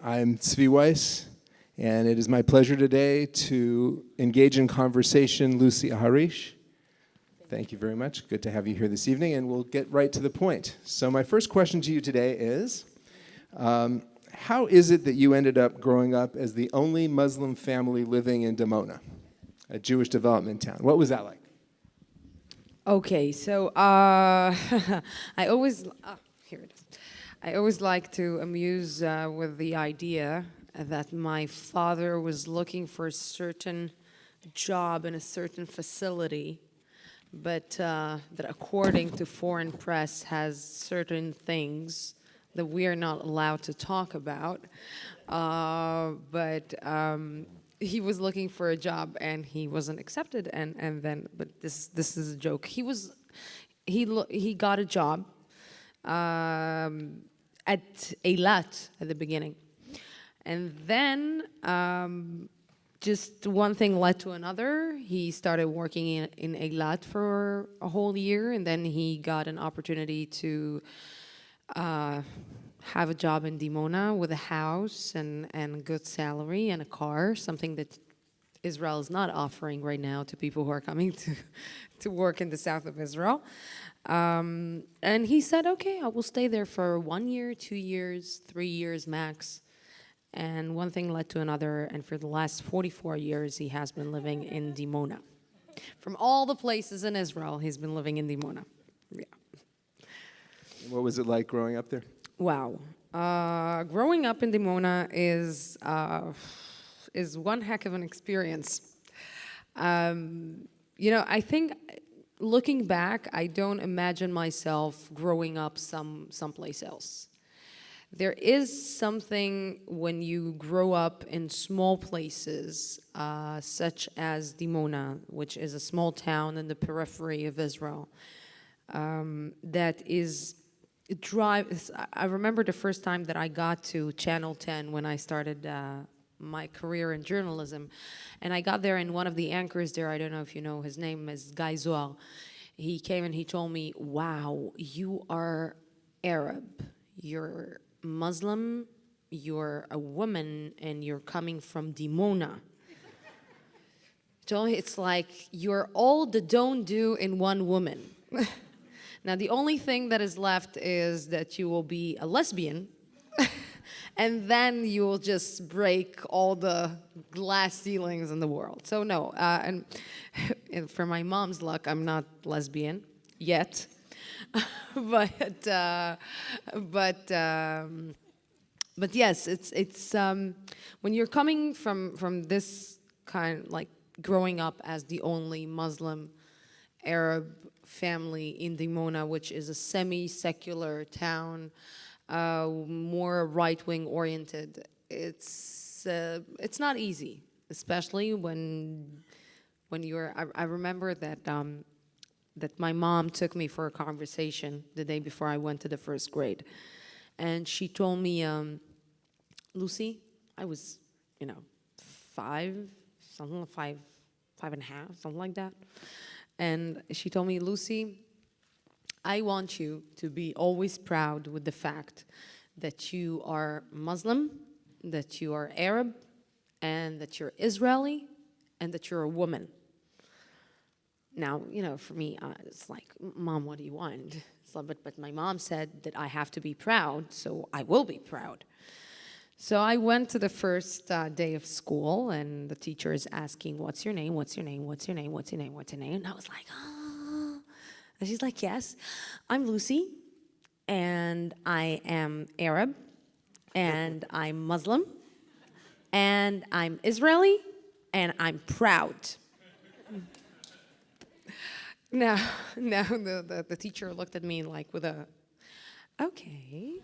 I'm Zvi Weiss, and it is my pleasure today to engage in conversation Lucy Aharish. Thank you very much. Good to have you here this evening, and we'll get right to the point. So my first question to you today is, how is it that you ended up growing up as the only Muslim family living in Dimona, a Jewish development town? What was that like? Okay, so I always, here it is. I always like to amuse with the idea that my father was looking for a certain job in a certain facility, but that according to foreign press has certain things that we are not allowed to talk about. He was looking for a job and he wasn't accepted, but this is a joke. He got a job at Eilat at the beginning, and then just one thing led to another. He started working in Eilat for a whole year, and then he got an opportunity to have a job in Dimona with a house and good salary and a car, something that Israel is not offering right now to people who are coming to work in the south of Israel. And he said, okay, I will stay there for 1 year, 2 years, 3 years max. And one thing led to another, and for the last 44 years, he has been living in Dimona. From all the places in Israel, he's been living in Dimona. Yeah. What was it like growing up there? Wow. Growing up in Dimona is one heck of an experience. I think looking back, I don't imagine myself growing up someplace else. There is something when you grow up in small places, such as Dimona, which is a small town in the periphery of Israel, that is... I remember the first time that I got to Channel 10 when I started my career in journalism, and I got there, and one of the anchors there, I don't know if you know, his name is Guy Zohar. He came and he told me, wow, you are Arab, you're Muslim, you're a woman, and you're coming from Dimona. So it's like you're all the don't do in one woman. Now, the only thing that is left is that you will be a lesbian, and then you will just break all the glass ceilings in the world. So no, and for my mom's luck, I'm not lesbian yet, but yes, it's when you're coming from this kind, like growing up as the only Muslim Arab family in Dimona, which is a semi-secular town, more right-wing oriented. It's not easy, especially when you're. I remember that that my mom took me for a conversation the day before I went to the first grade, and she told me, Lucy, I was, 5, something like 5.5, something like that. And she told me, Lucy, I want you to be always proud with the fact that you are Muslim, that you are Arab, and that you're Israeli, and that you're a woman. Now, for me, it's like, Mom, what do you want? But my mom said that I have to be proud, so I will be proud. So I went to the first day of school, and the teacher is asking, what's your name, what's your name, what's your name, what's your name, what's your name? And I was like, oh. And she's like, yes, I'm Lucy, and I am Arab, and I'm Muslim, and I'm Israeli, and I'm proud. Now the teacher looked at me like with a, okay.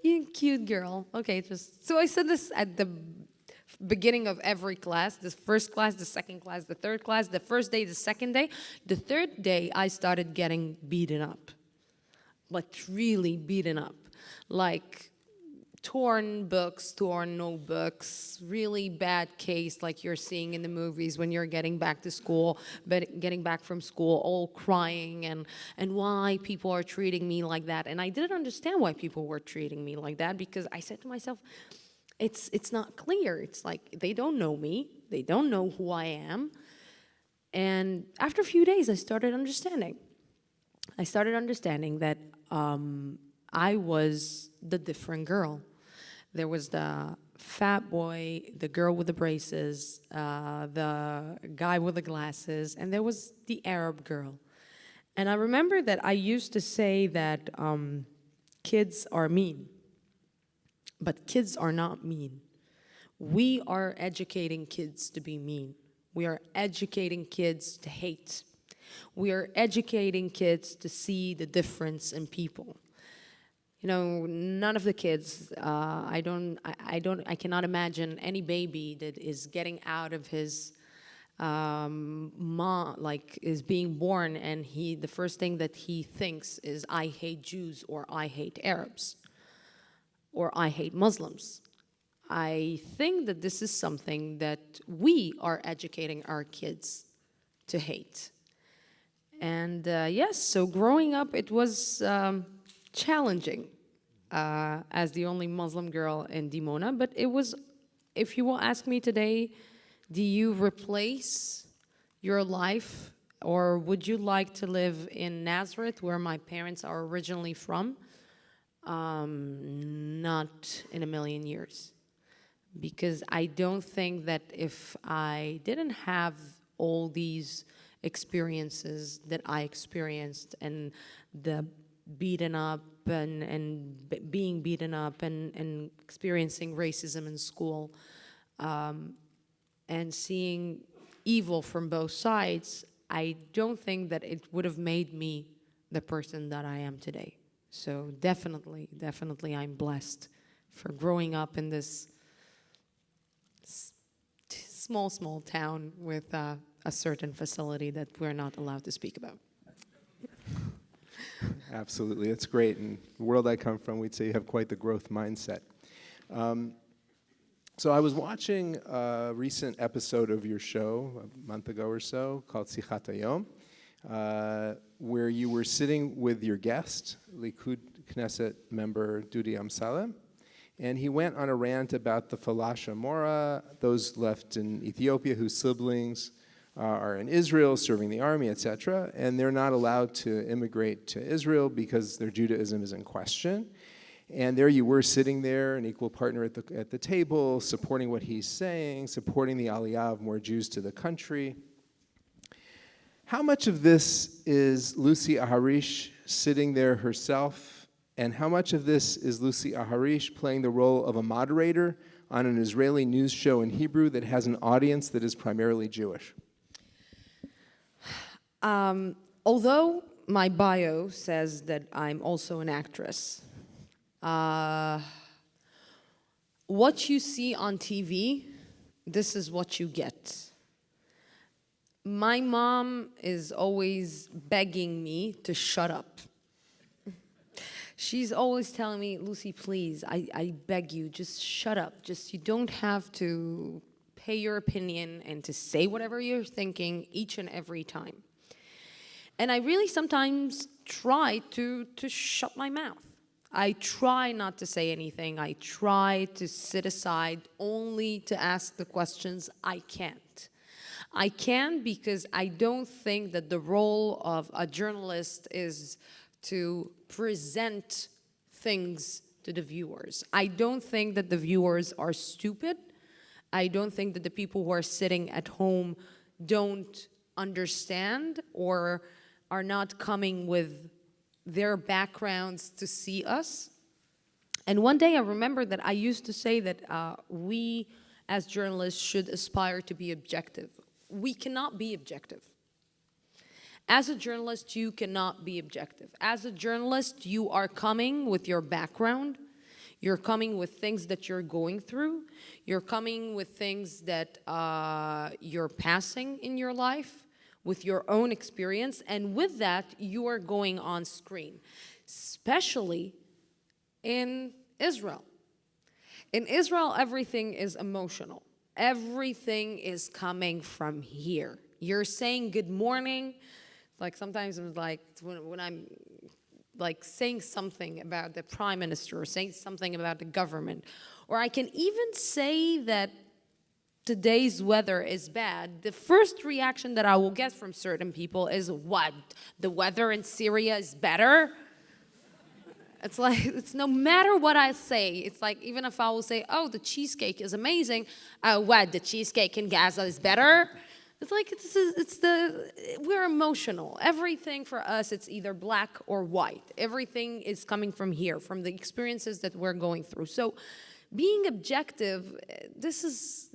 You cute girl. Okay, so I said this at the beginning of every class, the first class, the second class, the third class, the first day, the second day. The third day, I started getting beaten up, but really beaten up. Like torn books, torn notebooks, really bad case like you're seeing in the movies when you're getting back to school, but getting back from school all crying and why people are treating me like that. And I didn't understand why people were treating me like that, because I said to myself, it's not clear. It's like they don't know me. They don't know who I am. And after a few days, I started understanding. I started understanding that I was the different girl. There was the fat boy, the girl with the braces, the guy with the glasses, and there was the Arab girl. And I remember that I used to say that kids are mean, but kids are not mean. We are educating kids to be mean. We are educating kids to hate. We are educating kids to see the difference in people. You know, none of the kids, I cannot imagine any baby that is getting out of his mom, like is being born, and the first thing that he thinks is, I hate Jews, or I hate Arabs, or I hate Muslims. I think that this is something that we are educating our kids to hate. And yes, so growing up, it was challenging as the only Muslim girl in Dimona, but it was, if you will ask me today, do you replace your life, or would you like to live in Nazareth, where my parents are originally from? Not in a million years. Because I don't think that if I didn't have all these experiences that I experienced, and the beaten up and being beaten up and experiencing racism in school, and seeing evil from both sides, I don't think that it would have made me the person that I am today. So definitely, definitely I'm blessed for growing up in this small town with a certain facility that we're not allowed to speak about. Absolutely, it's great. In the world I come from, we'd say you have quite the growth mindset. So I was watching a recent episode of your show, a month ago or so, called Sichat Hayom, where you were sitting with your guest, Likud Knesset member Dudi Amsalem, and he went on a rant about the Falasha Mora, those left in Ethiopia whose siblings are in Israel serving the army, etc., and they're not allowed to immigrate to Israel because their Judaism is in question. And there you were sitting there, an equal partner at the table, supporting what he's saying, supporting the aliyah of more Jews to the country. How much of this is Lucy Aharish sitting there herself, and how much of this is Lucy Aharish playing the role of a moderator on an Israeli news show in Hebrew that has an audience that is primarily Jewish? Although my bio says that I'm also an actress, what you see on TV, this is what you get. My mom is always begging me to shut up. She's always telling me, Lucy, please, I beg you, just shut up. You don't have to pay your opinion and to say whatever you're thinking each and every time. And I really sometimes try to shut my mouth. I try not to say anything. I try to sit aside only to ask the questions I can't. I can because I don't think that the role of a journalist is to present things to the viewers. I don't think that the viewers are stupid. I don't think that the people who are sitting at home don't understand or are not coming with their backgrounds to see us. And one day I remember that I used to say that we as journalists should aspire to be objective. We cannot be objective. As a journalist, you cannot be objective. As a journalist, you are coming with your background. You're coming with things that you're going through. You're coming with things that you're passing in your life, with your own experience, and with that, you are going on screen, especially in Israel. in Israel, everything is emotional. Everything is coming from here. You're saying good morning. Like sometimes it's like when I'm like saying something about the prime minister or saying something about the government, or I can even say that today's weather is bad, the first reaction that I will get from certain people is, what? The weather in Syria is better? It's like, it's no matter what I say, it's like, even if I will say, oh, the cheesecake is amazing, what, the cheesecake in Gaza is better? It's like, we're emotional. Everything for us, it's either black or white. Everything is coming from here, from the experiences that we're going through. So being objective, this is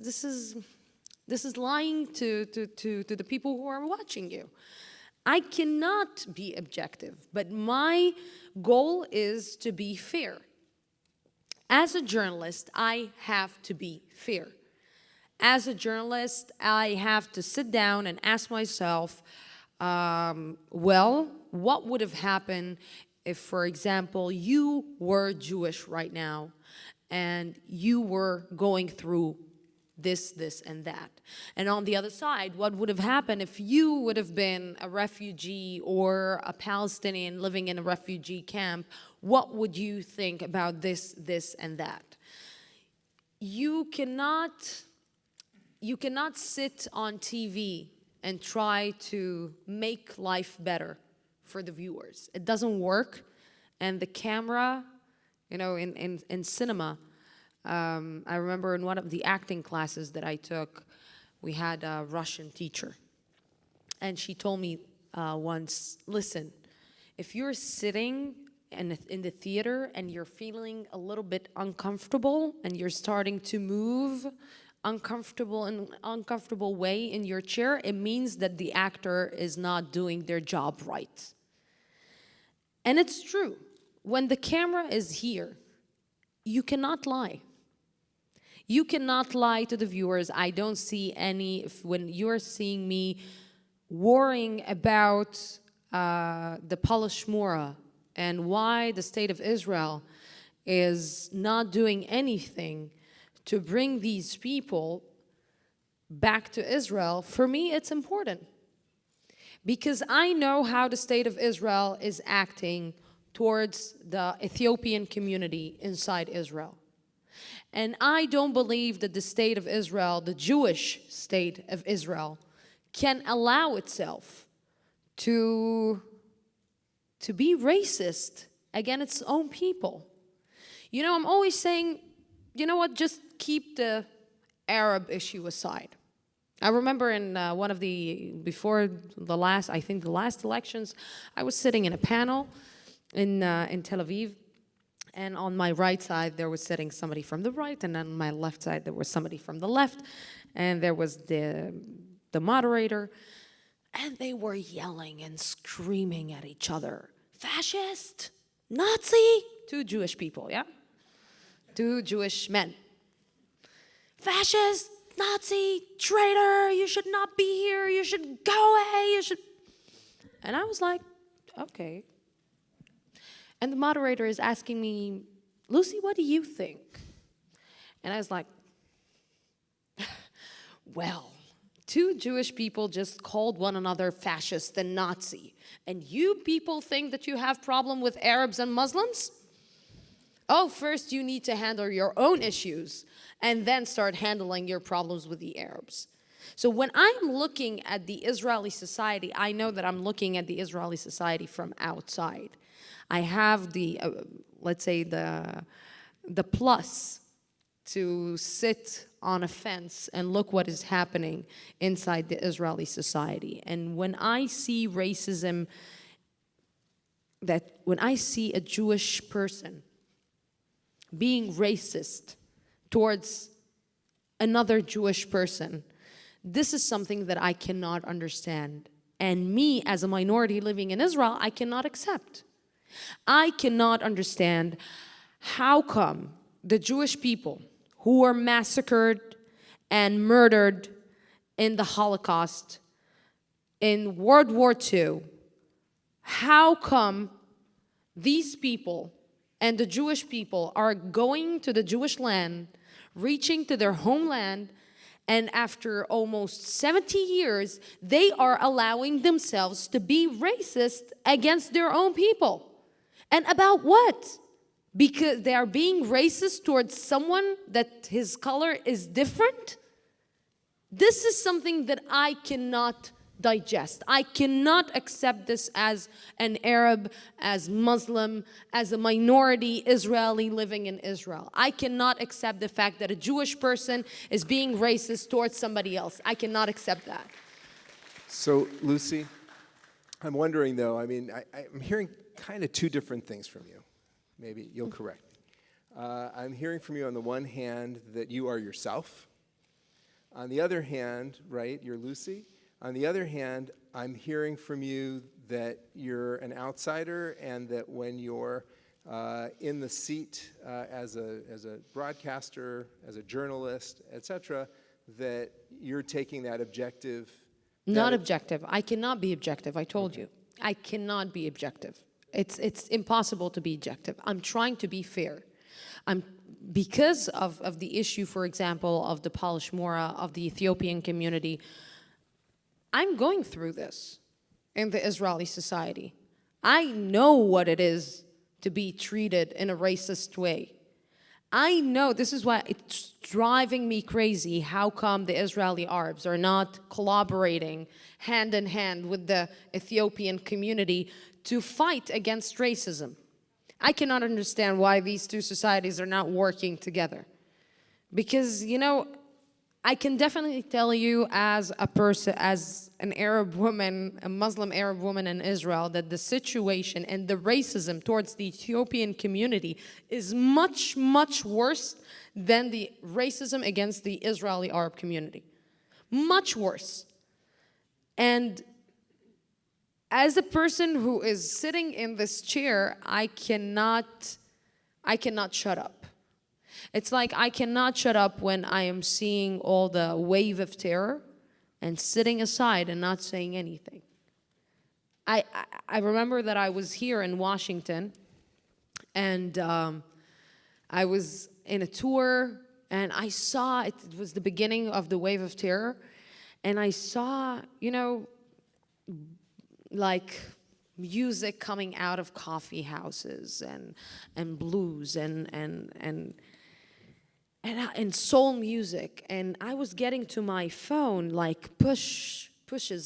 lying to the people who are watching you. I cannot be objective, but my goal is to be fair. As a journalist, I have to be fair. As a journalist, I have to sit down and ask myself, well, what would have happened if, for example, you were Jewish right now and you were going through this, and that? And on the other side, what would have happened if you would have been a refugee or a Palestinian living in a refugee camp? What would you think about this, and that? You cannot sit on TV and try to make life better for the viewers. It doesn't work. And the camera, you know, in cinema, I remember in one of the acting classes that I took, we had a Russian teacher. And she told me once, listen, if you're sitting in the theater and you're feeling a little bit uncomfortable and you're starting to move uncomfortable in an uncomfortable way in your chair, it means that the actor is not doing their job right. And it's true. When the camera is here, you cannot lie. You cannot lie to the viewers. I don't see any, when you're seeing me worrying about the Palashmura and why the state of Israel is not doing anything to bring these people back to Israel, for me it's important. Because I know how the state of Israel is acting towards the Ethiopian community inside Israel. And I don't believe that the state of Israel, the Jewish state of Israel, can allow itself to be racist against its own people. You know, I'm always saying, you know what, just keep the Arab issue aside. I remember in one of before the last, I think the last elections, I was sitting in a panel in Tel Aviv, and on my right side there was sitting somebody from the right, and on my left side there was somebody from the left, and there was the moderator, and they were yelling and screaming at each other. Fascist, Nazi, two Jewish people, yeah? Two Jewish men. Fascist, Nazi, traitor, you should not be here, you should go away, you should... And I was like, okay. And the moderator is asking me, Lucy, what do you think? And I was like, well, two Jewish people just called one another fascist and Nazi. And you people think that you have problem with Arabs and Muslims? Oh, first you need to handle your own issues and then start handling your problems with the Arabs. So when I'm looking at the Israeli society, I know that I'm looking at the Israeli society from outside. I have the, let's say, the plus to sit on a fence and look what is happening inside the Israeli society. And when I see racism, when I see a Jewish person being racist towards another Jewish person, this is something that I cannot understand. And me, as a minority living in Israel, I cannot accept. I cannot understand how come the Jewish people who were massacred and murdered in the Holocaust, in World War II, how come these people and the Jewish people are going to the Jewish land, reaching to their homeland, and after almost 70 years, they are allowing themselves to be racist against their own people. And about what? Because they are being racist towards someone that his color is different? This is something that I cannot digest. I cannot accept this as an Arab, as Muslim, as a minority Israeli living in Israel. I cannot accept the fact that a Jewish person is being racist towards somebody else. I cannot accept that. So, Lucy, I'm wondering though, I mean, I'm hearing kind of two different things from you. Maybe you'll correct me. I'm hearing from you on the one hand that you are yourself. On the other hand, right, you're Lucy. On the other hand, I'm hearing from you that you're an outsider and that when you're in the seat as a broadcaster, as a journalist, etc., that you're taking that objective. Not objective. I cannot be objective. I told you. I cannot be objective. It's impossible to be objective. I'm trying to be fair. Because of the issue, for example, of the Polish Mora, of the Ethiopian community, I'm going through this in the Israeli society. I know what it is to be treated in a racist way. I know, this is why it's driving me crazy. How come the Israeli Arabs are not collaborating hand in hand with the Ethiopian community to fight against racism? I cannot understand why these two societies are not working together. Because, you know, I can definitely tell you as a person, as an Arab woman, a Muslim Arab woman in Israel, that the situation and the racism towards the Ethiopian community is much, much worse than the racism against the Israeli Arab community. Much worse. And as a person who is sitting in this chair, I cannot shut up. It's like I cannot shut up when I am seeing all the wave of terror and sitting aside and not saying anything. I remember that I was here in Washington and I was in a tour and I saw, it was the beginning of the wave of terror, and I saw, you know, like music coming out of coffee houses and blues and soul music, and I was getting to my phone like pushes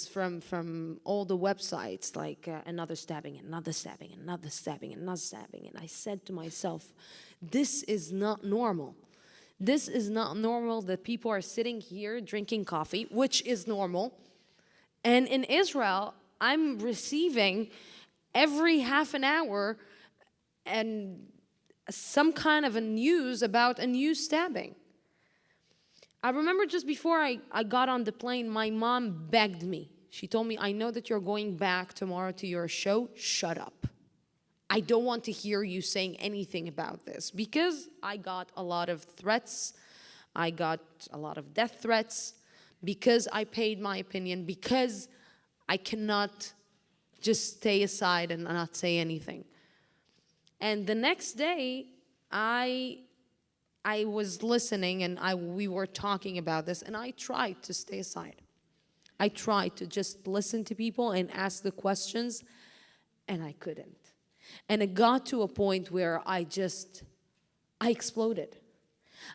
from all the websites, like another stabbing, another stabbing, another stabbing, another stabbing, and I said to myself, this is not normal. This is not normal that people are sitting here drinking coffee, which is normal, and in Israel, I'm receiving every half an hour and some kind of a news about a new stabbing. I remember just before I got on the plane, my mom begged me. She told me, I know that you're going back tomorrow to your show. Shut up. I don't want to hear you saying anything about this, because I got a lot of threats. I got a lot of death threats because I paid my opinion, because I cannot just stay aside and not say anything. And the next day, I was listening and we were talking about this, and I tried to stay aside. I tried to just listen to people and ask the questions, and I couldn't. And it got to a point where I exploded.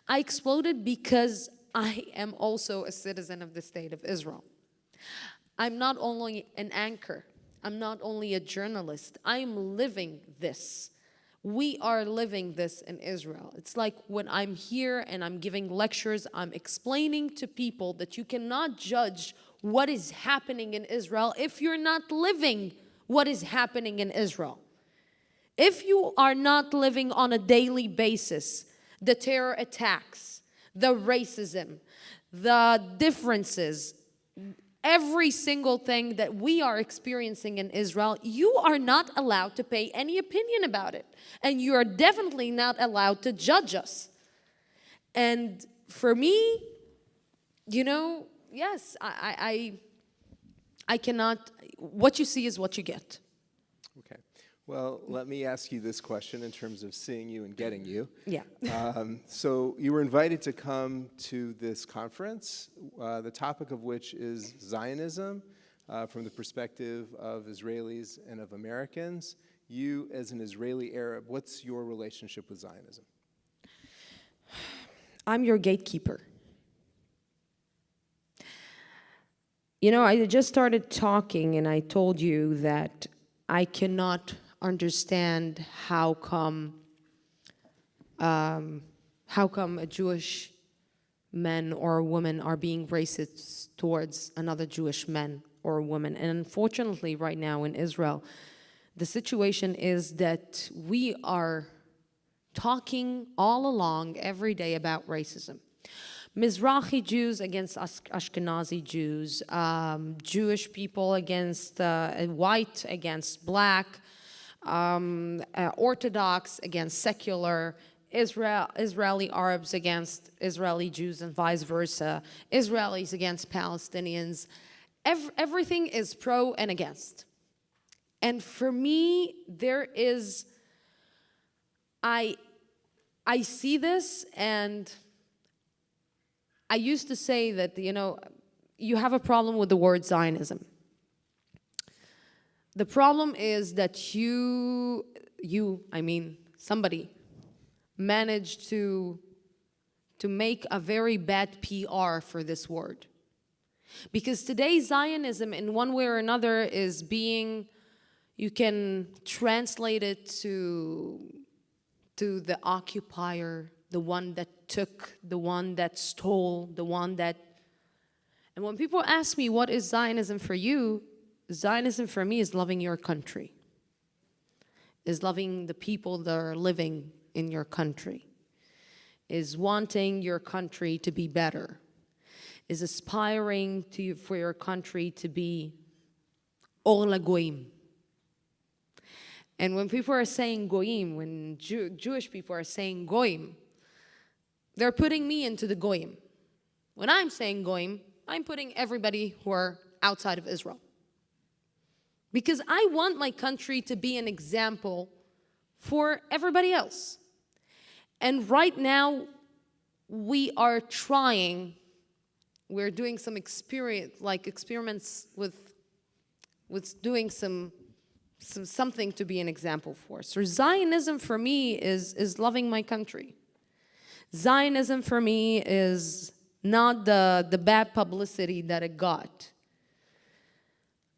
I exploded because I am also a citizen of the state of Israel. I'm not only an anchor, I'm not only a journalist, I'm living this. We are living this in Israel. It's like when I'm here and I'm giving lectures, I'm explaining to people that you cannot judge what is happening in Israel if you're not living what is happening in Israel. If you are not living on a daily basis the terror attacks, the racism, the differences, every single thing that we are experiencing in Israel, you are not allowed to pay any opinion about it. And you are definitely not allowed to judge us. And for me, you know, yes, I cannot, what you see is what you get. Okay. Well, let me ask you this question in terms of seeing you and getting you. Yeah. So you were invited to come to this conference, the topic of which is Zionism from the perspective of Israelis and of Americans. You, as an Israeli Arab, what's your relationship with Zionism? I'm your gatekeeper. You know, I just started talking and I told you that I cannot understand how come a Jewish man or a woman are being racist towards another Jewish man or a woman. And unfortunately, right now in Israel, the situation is that we are talking all along every day about racism. Mizrahi Jews against Ashkenazi Jews, Jewish people against white against black, Orthodox against secular, Israeli Arabs against Israeli Jews and vice versa, Israelis against Palestinians. Everything is pro and against. And for me, there is, I see this, and I used to say that, you know, you have a problem with the word Zionism. The problem is that somebody managed to make a very bad PR for this word. Because today Zionism in one way or another is being, you can translate it to the occupier, the one that took, the one that stole, the one that... And when people ask me, what is Zionism for you? Zionism for me is loving your country, is loving the people that are living in your country, is wanting your country to be better, is aspiring for your country to be or lagoim. And when people are saying goyim, when Jewish people are saying goyim, they're putting me into the goyim. When I'm saying goyim, I'm putting everybody who are outside of Israel. Because I want my country to be an example for everybody else. And right now, we are trying, we're doing some experiments with doing something to be an example for. So Zionism for me is loving my country. Zionism for me is not the bad publicity that it got.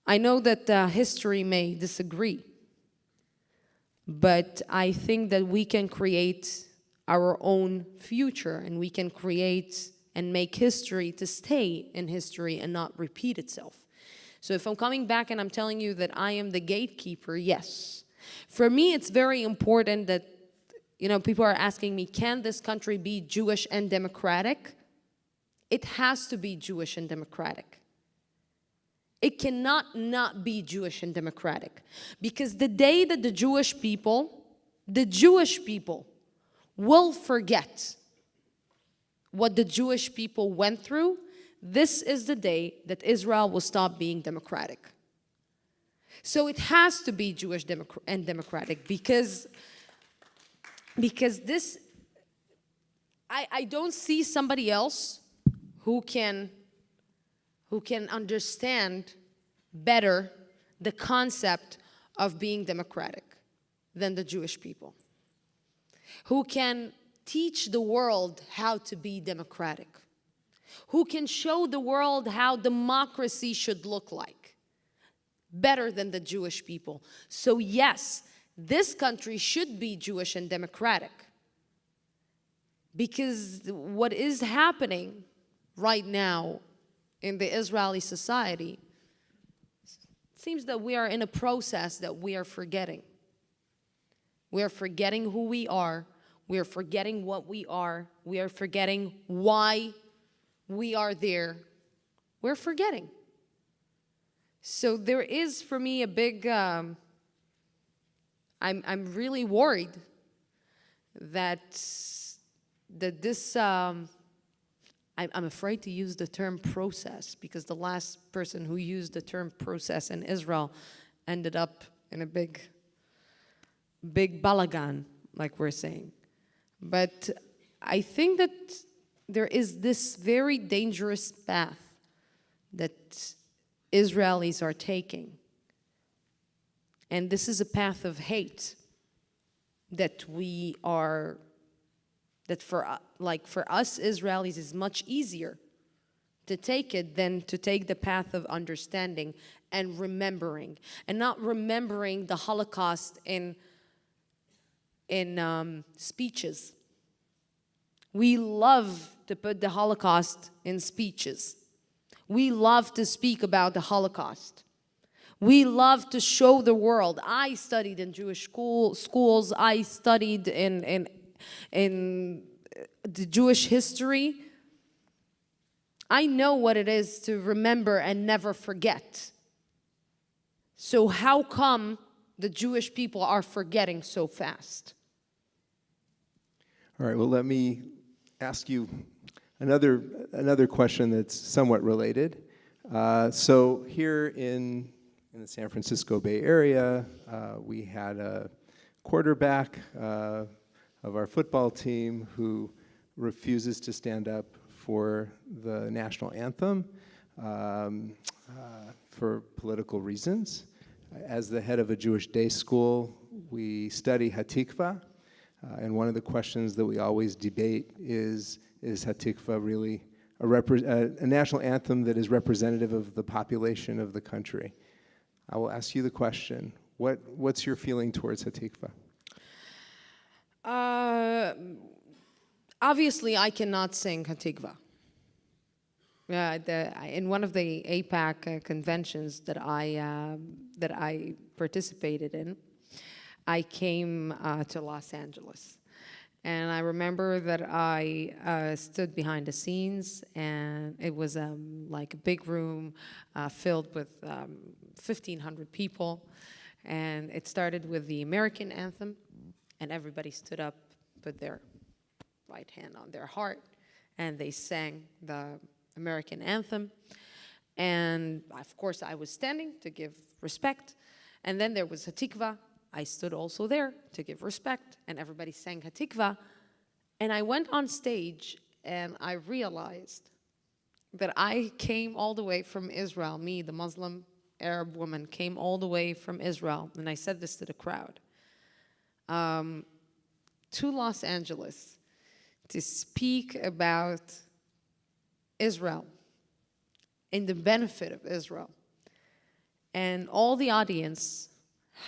I know that history may disagree, but I think that we can create our own future, and we can create and make history to stay in history and not repeat itself. So if I'm coming back and I'm telling you that I am the gatekeeper, yes. For me, it's very important that, you know, people are asking me, can this country be Jewish and democratic? It has to be Jewish and democratic. It cannot not be Jewish and democratic. Because the day that the Jewish people will forget what the Jewish people went through, this is the day that Israel will stop being democratic. So it has to be Jewish and democratic because this, I don't see somebody else who can understand better the concept of being democratic than the Jewish people, who can teach the world how to be democratic, who can show the world how democracy should look like, better than the Jewish people. So yes, this country should be Jewish and democratic, because what is happening right now in the Israeli society, it seems that we are in a process that we are forgetting. We are forgetting who we are. We are forgetting what we are. We are forgetting why we are there. We're forgetting. So there is, for me, a big, I'm really worried that this, I'm afraid to use the term process, because the last person who used the term process in Israel ended up in a big big balagan, like we're saying. But I think that there is this very dangerous path that Israelis are taking. And this is a path of hate that for us Israelis is much easier to take it than to take the path of understanding and remembering, and not remembering the Holocaust in speeches. We love to put the Holocaust in speeches. We love to speak about the Holocaust. We love to show the world. I studied in Jewish schools. I studied in the Jewish history. I know what it is to remember and never forget. So how come the Jewish people are forgetting so fast? All right, well, let me ask you another question that's somewhat related. So here in the San Francisco Bay Area, we had a quarterback of our football team who refuses to stand up for the national anthem for political reasons. As the head of a Jewish day school, we study Hatikva, and one of the questions that we always debate is Hatikva really a national anthem that is representative of the population of the country? I will ask you the question. What's your feeling towards Hatikva? Obviously, I cannot sing Hatikva. In one of the AIPAC conventions that I participated in, I came to Los Angeles. And I remember that I stood behind the scenes, and it was like a big room filled with 1,500 people. And it started with the American anthem, and everybody stood up, put their right hand on their heart, and they sang the American anthem. And of course, I was standing to give respect. And then there was Hatikva. I stood also there to give respect, and everybody sang Hatikva. And I went on stage, and I realized that I came all the way from Israel. Me, the Muslim Arab woman, came all the way from Israel. And I said this to the crowd. To Los Angeles to speak about Israel and the benefit of Israel. And all the audience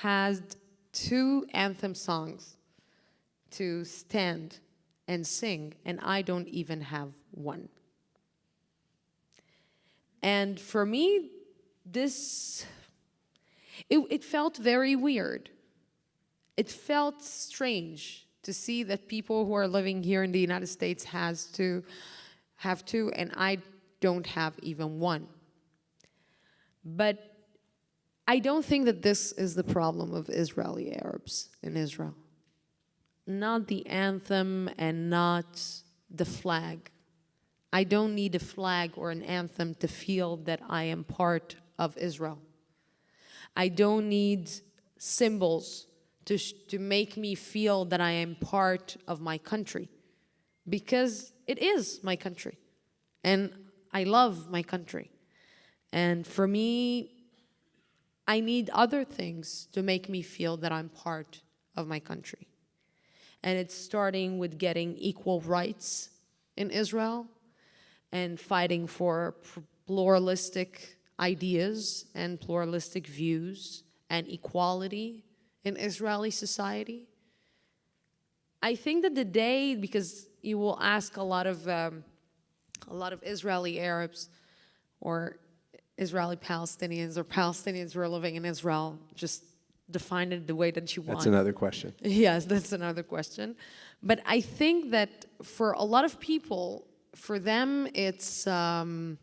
had 2 anthem songs to stand and sing, and I don't even have one. And for me, it felt very weird. It felt strange to see that people who are living here in the United States have to, and I don't have even one. But I don't think that this is the problem of Israeli Arabs in Israel. Not the anthem and not the flag. I don't need a flag or an anthem to feel that I am part of Israel. I don't need symbols to make me feel that I am part of my country, because it is my country, and I love my country. And for me, I need other things to make me feel that I'm part of my country. And it's starting with getting equal rights in Israel and fighting for pluralistic ideas and pluralistic views and equality in Israeli society. I think that the day, because you will ask a lot of Israeli Arabs or Israeli Palestinians or Palestinians who are living in Israel, just define it the way that you want. That's another question. Yes, that's another question. But I think that for a lot of people, for them, it's the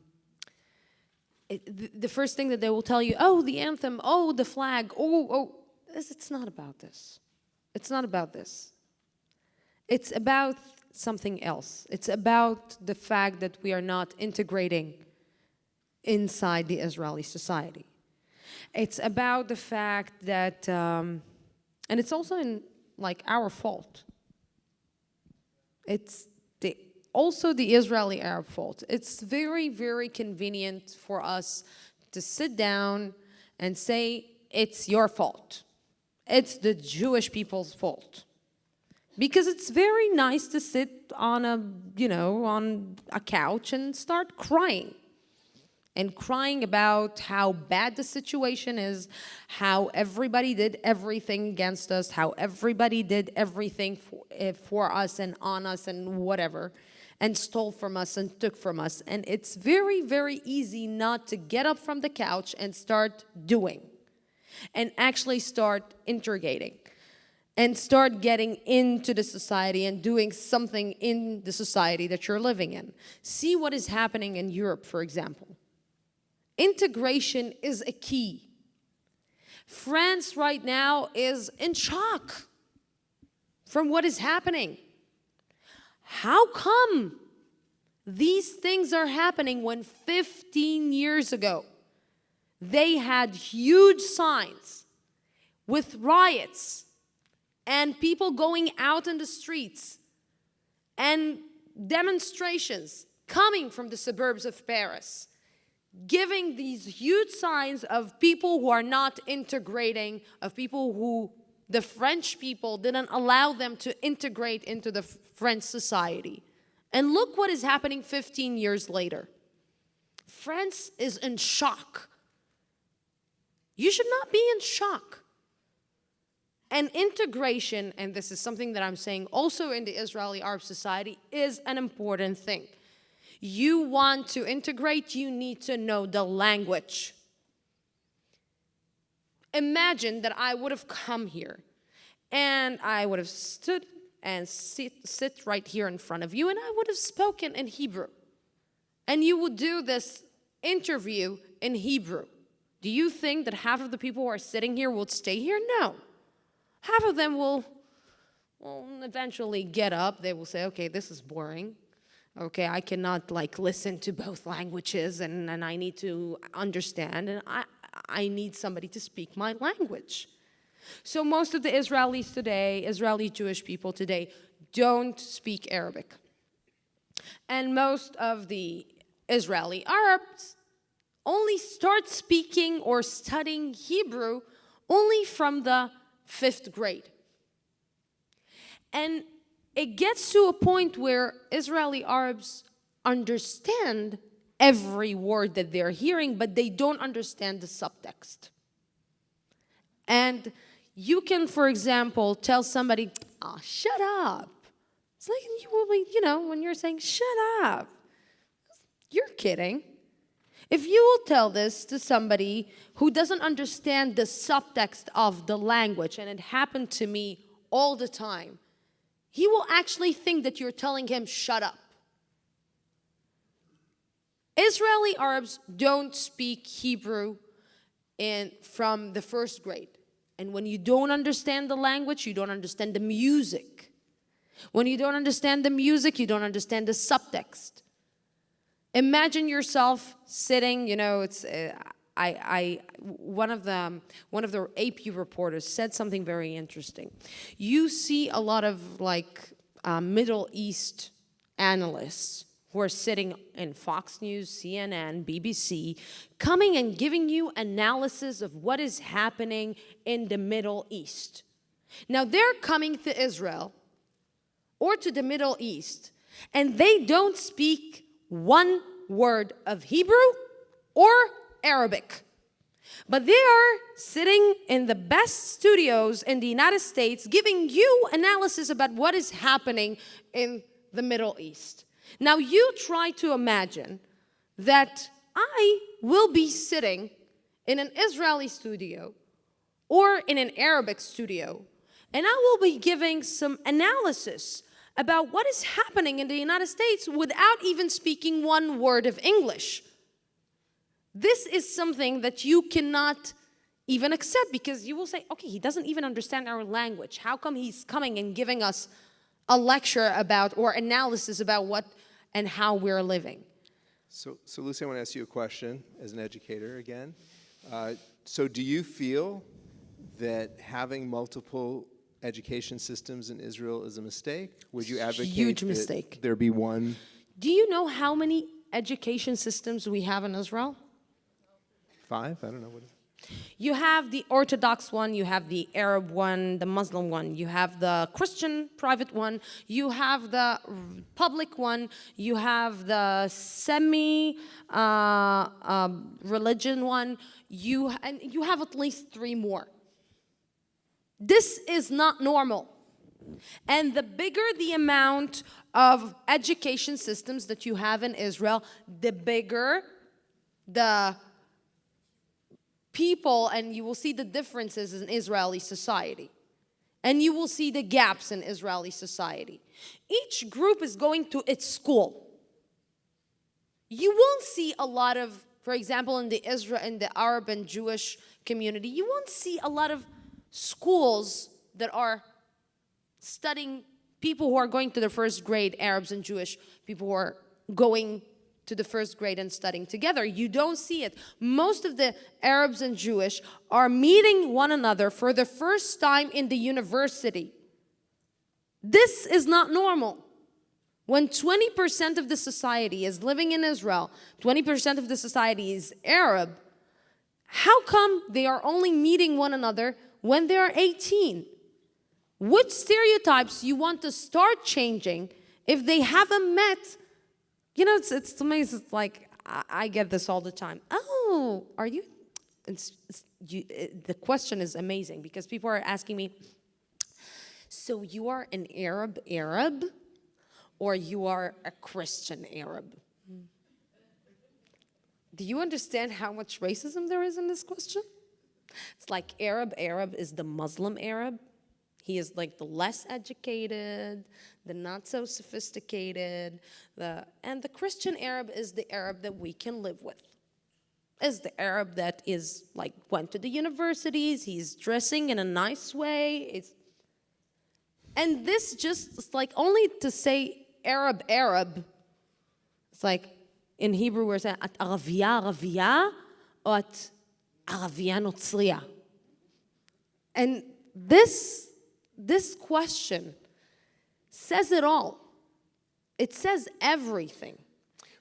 first thing that they will tell you, oh, the anthem, oh, the flag, oh. It's not about this. It's not about this. It's about something else. It's about the fact that we are not integrating inside the Israeli society. It's about the fact that, and And it's also like our fault. It's also the Israeli Arab fault. It's very, very convenient for us to sit down and say, it's your fault. It's the Jewish people's fault. Because it's very nice to sit on on a couch and start crying. And crying about how bad the situation is, how everybody did everything against us, how everybody did everything for us and on us and whatever, and stole from us and took from us. And it's very, very easy not to get up from the couch and start doing, and actually start interrogating, and start getting into the society and doing something in the society that you're living in. See what is happening in Europe, for example. Integration is a key. France right now is in shock from what is happening. How come these things are happening when 15 years ago they had huge signs with riots and people going out in the streets and demonstrations coming from the suburbs of Paris, giving these huge signs of people who are not integrating, of people who the French people didn't allow them to integrate into the French society. And look what is happening 15 years later. France is in shock. You should not be in shock. And integration, and this is something that I'm saying also in the Israeli Arab society, is an important thing. You want to integrate, you need to know the language. Imagine that I would have come here and I would have stood and sit right here in front of you and I would have spoken in Hebrew. And you would do this interview in Hebrew. Do you think that half of the people who are sitting here will stay here? No. Half of them will eventually get up. They will say, okay, this is boring. Okay, I cannot listen to both languages and I need to understand and I need somebody to speak my language. So most of the Israelis today, Israeli Jewish people today, don't speak Arabic. And most of the Israeli Arabs only start speaking or studying Hebrew only from the 5th grade. And it gets to a point where Israeli Arabs understand every word that they're hearing, but they don't understand the subtext. And you can, for example, tell somebody, oh, shut up. It's like you will be, when you're saying, shut up. You're kidding. If you will tell this to somebody who doesn't understand the subtext of the language, and it happened to me all the time, he will actually think that you're telling him, shut up. Israeli Arabs don't speak Hebrew from the 1st grade. And when you don't understand the language, you don't understand the music. When you don't understand the music, you don't understand the subtext. Imagine yourself sitting, one of the AP reporters said something very interesting. You see a lot of Middle East analysts who are sitting in Fox News, CNN, BBC, coming and giving you analysis of what is happening in the Middle East. Now they're coming to Israel or to the Middle East, and they don't speak one word of Hebrew or Arabic. But they are sitting in the best studios in the United States giving you analysis about what is happening in the Middle East. Now you try to imagine that I will be sitting in an Israeli studio or in an Arabic studio, and I will be giving some analysis about what is happening in the United States without even speaking one word of English. This is something that you cannot even accept because you will say, okay, he doesn't even understand our language. How come he's coming and giving us a lecture about or analysis about what and how we're living? So Lucy, I want to ask you a question as an educator again. So do you feel that having multiple education systems in Israel is a mistake? Would you advocate Huge that mistake. there be one? Do you know how many education systems we have in Israel? 5? I don't know. What is it? You have the Orthodox one, you have the Arab one, the Muslim one, you have the Christian private one, you have the public one, you have the semi-religion one, and you have at least 3 more. This is not normal. And the bigger the amount of education systems that you have in Israel, the bigger the people, and you will see the differences in Israeli society. And you will see the gaps in Israeli society. Each group is going to its school. You won't see a lot of, for example, in the Arab and Jewish community, you won't see a lot of schools that are studying people who are going to the first grade, Arabs and Jewish, people who are going to the first grade and studying together. You don't see it. Most of the Arabs and Jewish are meeting one another for the first time in the university. This is not normal. When 20% of the society is living in Israel, 20% of the society is Arab, how come they are only meeting one another when they are 18? Which stereotypes you want to start changing if they haven't met? You know, it's amazing. It's like, I get this all the time. Oh, are you? The question is amazing because people are asking me, so you are an Arab, or you are a Christian Arab? Do you understand how much racism there is in this question? It's like Arab is the Muslim Arab. He is like the less educated, the not so sophisticated, and the Christian Arab is the Arab that we can live with. Is the Arab that is like went to the universities, he's dressing in a nice way. And this just, it's like only to say Arab, it's like in Hebrew we're saying at Arabia or at Arabia Notzriya. And this question says it all. It says everything.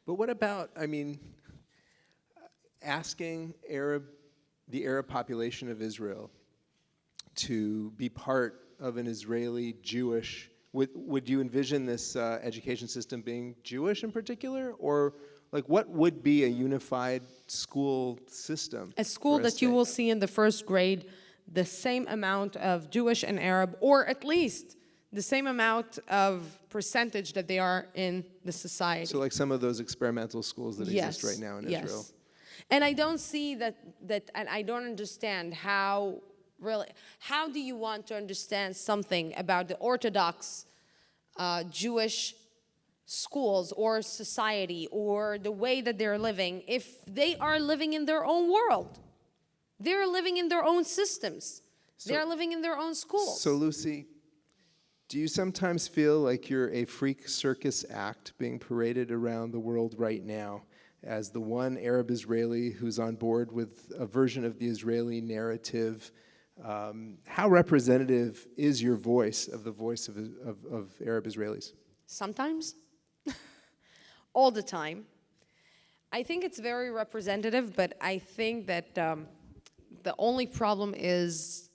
But what about, asking the Arab population of Israel to be part of an Israeli Jewish, would you envision this education system being Jewish in particular? Or like what would be a unified school system? A school that you will see in the first grade the same amount of Jewish and Arab, or at least the same amount of percentage that they are in the society. So like some of those experimental schools that exist right now in Israel. And I don't see that, and I don't understand how do you want to understand something about the Orthodox Jewish schools or society or the way that they're living if they are living in their own world? They're living in their own systems. They're living in their own schools. So Lucy, do you sometimes feel like you're a freak circus act being paraded around the world right now as the one Arab Israeli who's on board with a version of the Israeli narrative? How representative is your voice of the voice of Arab Israelis? Sometimes. All the time. I think it's very representative, but I think that the only problem is,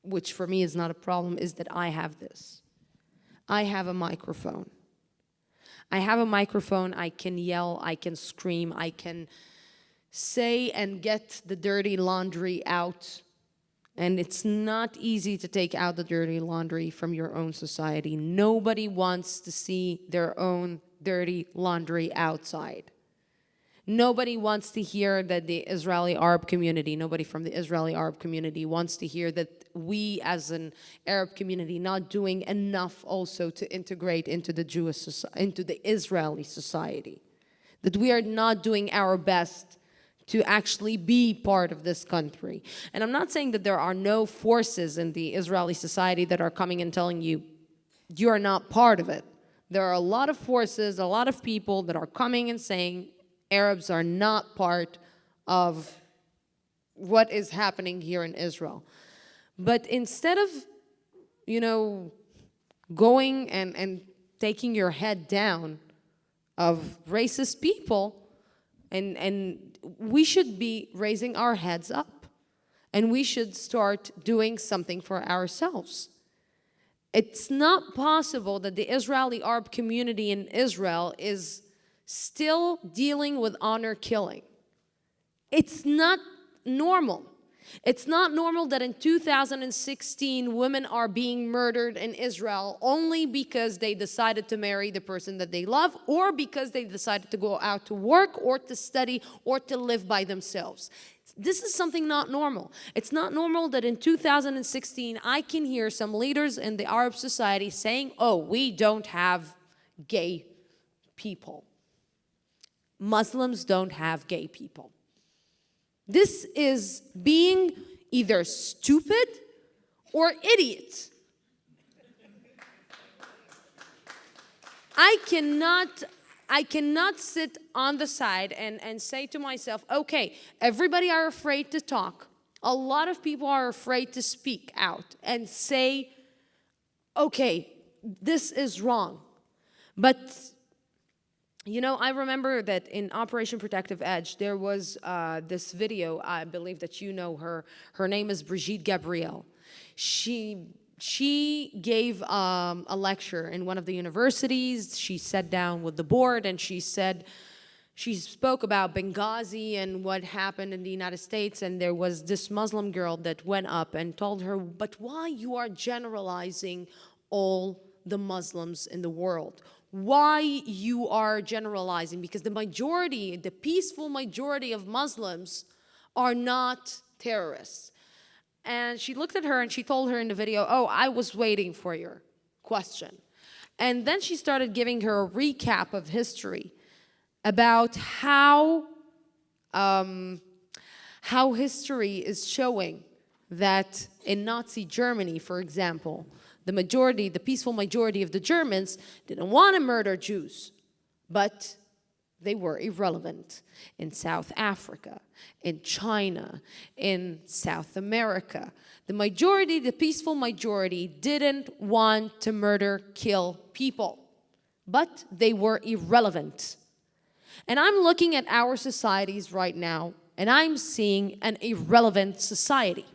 which for me is not a problem, is that I have this. I have a microphone. I have a microphone, I can yell, I can scream, I can say and get the dirty laundry out. And it's not easy to take out the dirty laundry from your own society. Nobody wants to see their own dirty laundry outside. Nobody wants to hear that the Israeli Arab community, nobody from the Israeli Arab community wants to hear that we as an Arab community not doing enough also to integrate into the Israeli society. That we are not doing our best to actually be part of this country. And I'm not saying that there are no forces in the Israeli society that are coming and telling you, you are not part of it. There are a lot of forces, a lot of people that are coming and saying, Arabs are not part of what is happening here in Israel. But instead of, going and taking your head down of racist people, and we should be raising our heads up, and we should start doing something for ourselves. It's not possible that the Israeli Arab community in Israel is still dealing with honor killing. It's not normal. It's not normal that in 2016 women are being murdered in Israel only because they decided to marry the person that they love, or because they decided to go out to work or to study or to live by themselves. This is something not normal. It's not normal that in 2016 I can hear some leaders in the Arab society saying, oh, we don't have gay people. Muslims don't have gay people. This is being either stupid or idiot. I cannot sit on the side and say to myself, okay, everybody are afraid to talk. A lot of people are afraid to speak out and say, okay, this is wrong. But I remember that in Operation Protective Edge, there was this video. I believe that you know her. Her name is Brigitte Gabriel. She gave a lecture in one of the universities. She sat down with the board and she spoke about Benghazi and what happened in the United States. And there was this Muslim girl that went up and told her, but why you are generalizing all the Muslims in the world? Why you are generalizing? Because the peaceful majority of Muslims are not terrorists. And she looked at her and she told her in the video, oh, I was waiting for your question. And then she started giving her a recap of history about how history is showing that in Nazi Germany, for example, the peaceful majority of the Germans didn't want to murder Jews, but they were irrelevant in South Africa, in China, in South America. The peaceful majority didn't want to kill people, but they were irrelevant. And I'm looking at our societies right now, and I'm seeing an irrelevant society.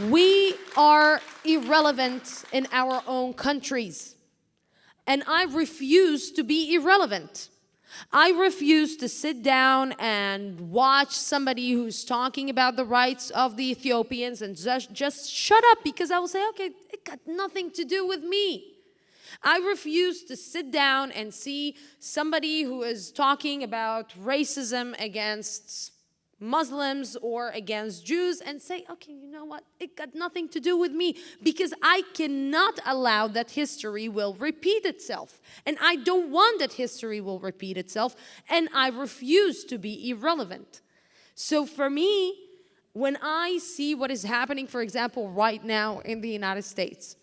We are irrelevant in our own countries. And I refuse to be irrelevant. I refuse to sit down and watch somebody who's talking about the rights of the Ethiopians and just shut up, because I will say, okay, it got nothing to do with me. I refuse to sit down and see somebody who is talking about racism against Muslims or against Jews and say, okay, you know what? It got nothing to do with me, because I cannot allow that history will repeat itself. And I don't want that history will repeat itself, and I refuse to be irrelevant. So for me, when I see what is happening, for example, right now in the United States,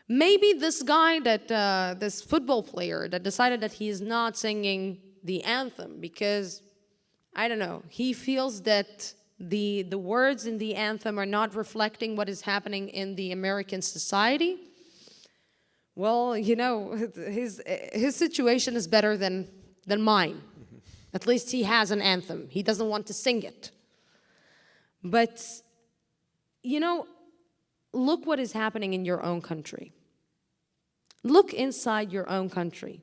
maybe this guy this football player that decided that he is not singing the anthem because, I don't know, he feels that the words in the anthem are not reflecting what is happening in the American society. Well, his situation is better than mine. At least he has an anthem. He doesn't want to sing it. But, look what is happening in your own country. Look inside your own country.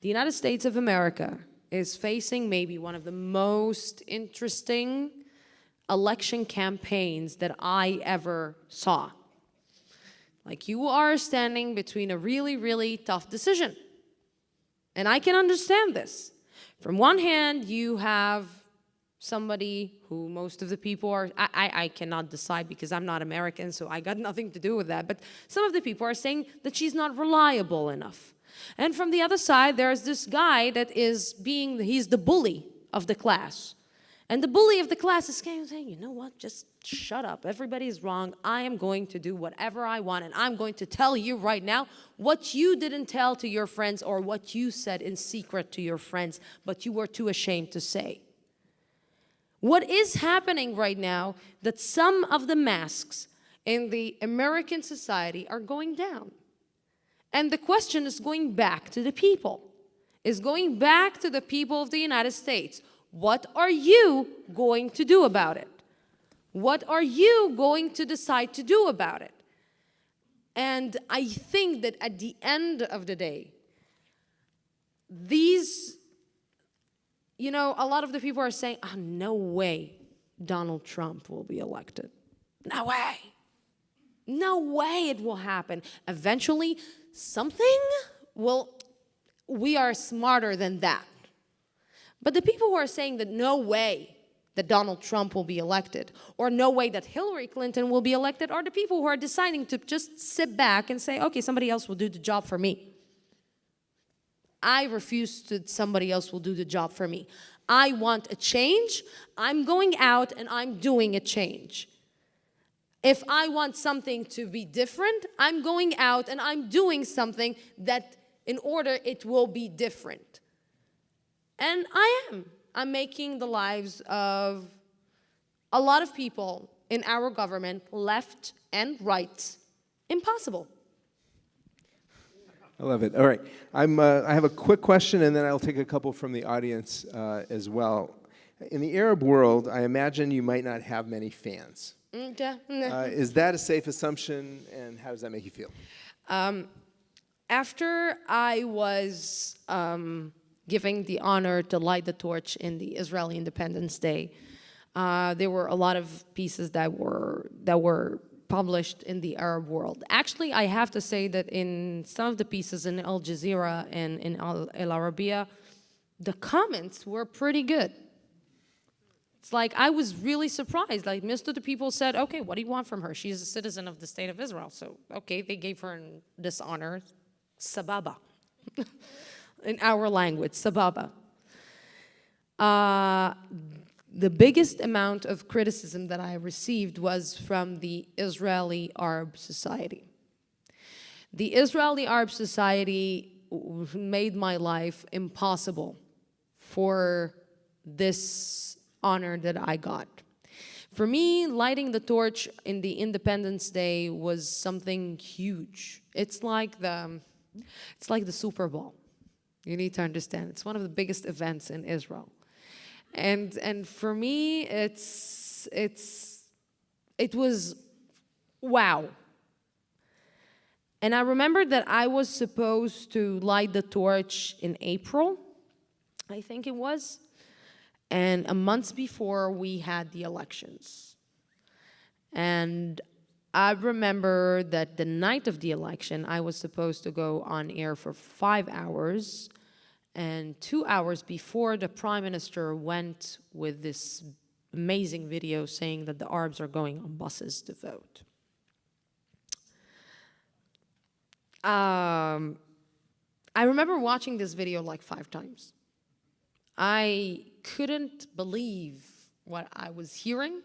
The United States of America is facing maybe one of the most interesting election campaigns that I ever saw. Like, you are standing between a really, really tough decision. And I can understand this. From one hand, you have somebody who most of the people are, I cannot decide because I'm not American, so I got nothing to do with that. But some of the people are saying that she's not reliable enough. And from the other side, there's this guy that he's the bully of the class. And the bully of the class is saying, you know what, just shut up. Everybody's wrong. I am going to do whatever I want, and I'm going to tell you right now what you didn't tell to your friends or what you said in secret to your friends, but you were too ashamed to say. What is happening right now, that some of the masks in the American society are going down. And the question is going back to the people. Is going back to the people of the United States. What are you going to do about it? What are you going to decide to do about it? And I think that at the end of the day, these, a lot of the people are saying, oh, no way Donald Trump will be elected. No way. No way it will happen. Eventually, something will, we are smarter than that. But the people who are saying that no way that Donald Trump will be elected, or no way that Hillary Clinton will be elected, are the people who are deciding to just sit back and say, okay, somebody else will do the job for me. I refuse to somebody else will do the job for me. I want a change. I'm going out and I'm doing a change. If I want something to be different, I'm going out and I'm doing something that in order it will be different. And I'm making the lives of a lot of people in our government, left and right, impossible. I love it. All right. I have a quick question, and then I'll take a couple from the audience as well. In the Arab world, I imagine you might not have many fans. Is that a safe assumption, and how does that make you feel? After I was giving the honor to light the torch in the Israeli Independence Day, there were a lot of pieces that were published in the Arab world. Actually, I have to say that in some of the pieces in Al Jazeera and in Al Arabiya, the comments were pretty good. It's like, I was really surprised. Like, most of the people said, okay, what do you want from her? She's a citizen of the state of Israel. So, okay, they gave her this honor, sababa. In our language, sababa. The biggest amount of criticism that I received was from the Israeli Arab Society. The Israeli Arab Society made my life impossible for this honor that I got. For me, lighting the torch in the Independence Day was something huge. It's like the Super Bowl. You need to understand, it's one of the biggest events in Israel. And for me, it was wow. And I remember that I was supposed to light the torch in April, I think it was. And a month before, we had the elections. And I remember that the night of the election, I was supposed to go on air for 5 hours. And 2 hours before, the Prime Minister went with this amazing video saying that the Arabs are going on buses to vote. I remember watching this video like 5 times. I couldn't believe what I was hearing.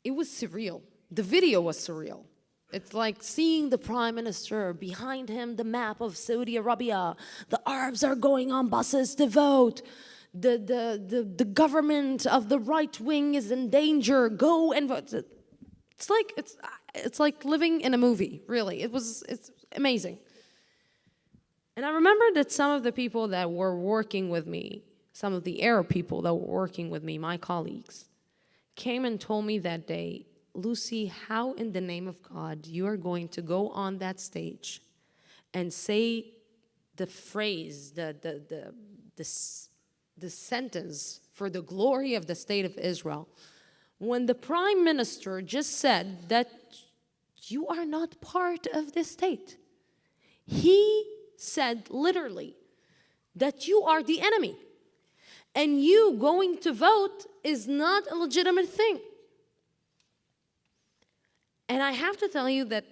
It was surreal. The video was surreal. It's like seeing the Prime Minister, behind him the map of Saudi Arabia. The Arabs are going on buses to vote. The government of the right wing is in danger. Go and vote. It's like living in a movie, really. It's amazing. And I remember that some of the people that were working with me, some of the Arab people that were working with me, my colleagues, came and told me that day, Lucy, how in the name of God you are going to go on that stage and say the phrase, the sentence for the glory of the state of Israel, when the Prime Minister just said that you are not part of this state. He said literally that you are the enemy, and you going to vote is not a legitimate thing. And I have to tell you that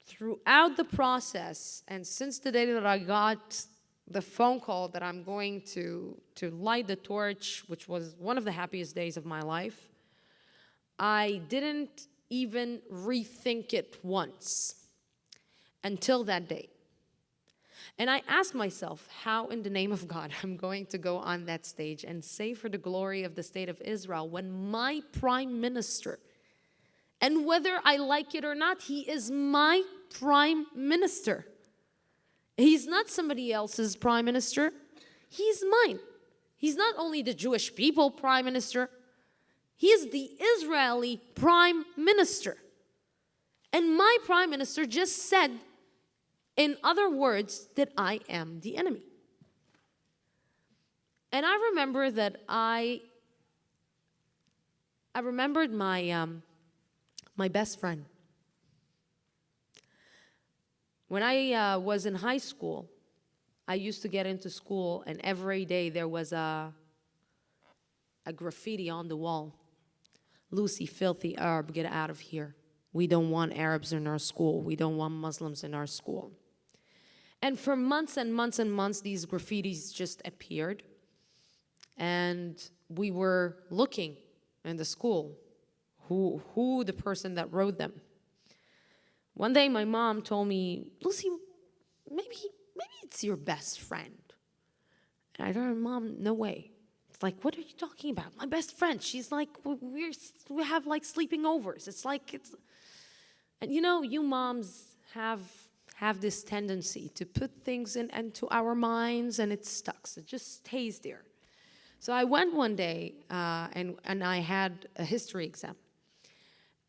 throughout the process, and since the day that I got the phone call that I'm going to light the torch, which was one of the happiest days of my life, I didn't even rethink it once until that day. And I asked myself how in the name of God I'm going to go on that stage and say for the glory of the state of Israel when my prime minister, and whether I like it or not, he is my prime minister. He's not somebody else's prime minister. He's mine. He's not only the Jewish people prime minister. He is the Israeli prime minister. And my prime minister just said, in other words, that I am the enemy. And I remember that I remembered my best friend. When I was in high school, I used to get into school, and every day there was a graffiti on the wall. Lucy, filthy Arab, get out of here. We don't want Arabs in our school. We don't want Muslims in our school. And for months and months and months, these graffitis just appeared. And we were looking in the school who the person that wrote them. One day my mom told me, Lucy, maybe it's your best friend. And I told her, Mom, no way. It's like, what are you talking about? My best friend. She's like, we have like sleeping overs. It's like, and you know, you moms have this tendency to put things into our minds and it stucks. It just stays there. So I went one day and I had a history exam.